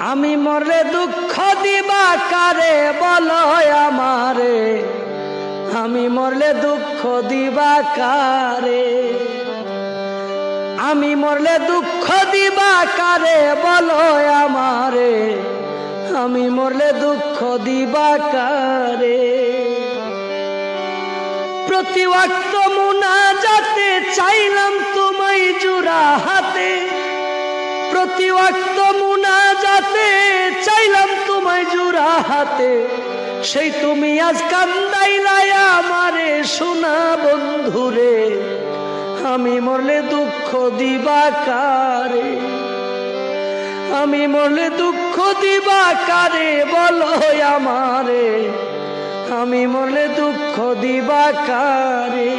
আমি মরলে দুঃখ দিবা কারে বলো আমারে, আমি মরলে দুঃখ দিবা কারে, আমি মরলে দুঃখ দিবা কারে বলো আমারে, আমি মরলে দুঃখ দিবা কারে। প্রতি ওয়াক্ত মুনাজাতে চাইলাম তোমায় জোড়া হাতে, প্রতি ওয়াক্ত মুনাজাতে চাইলাম তোমায় জোড়া হাতে, সেই তুমি আজ কান্দাইলাই আমারে সোনা বন্ধুরে, আমি মরলে দুঃখ দিবা কারে, আমি মরলে দুঃখ দিবা কারে বলো আমারে, আমি মরলে দুঃখ দিবা কারে।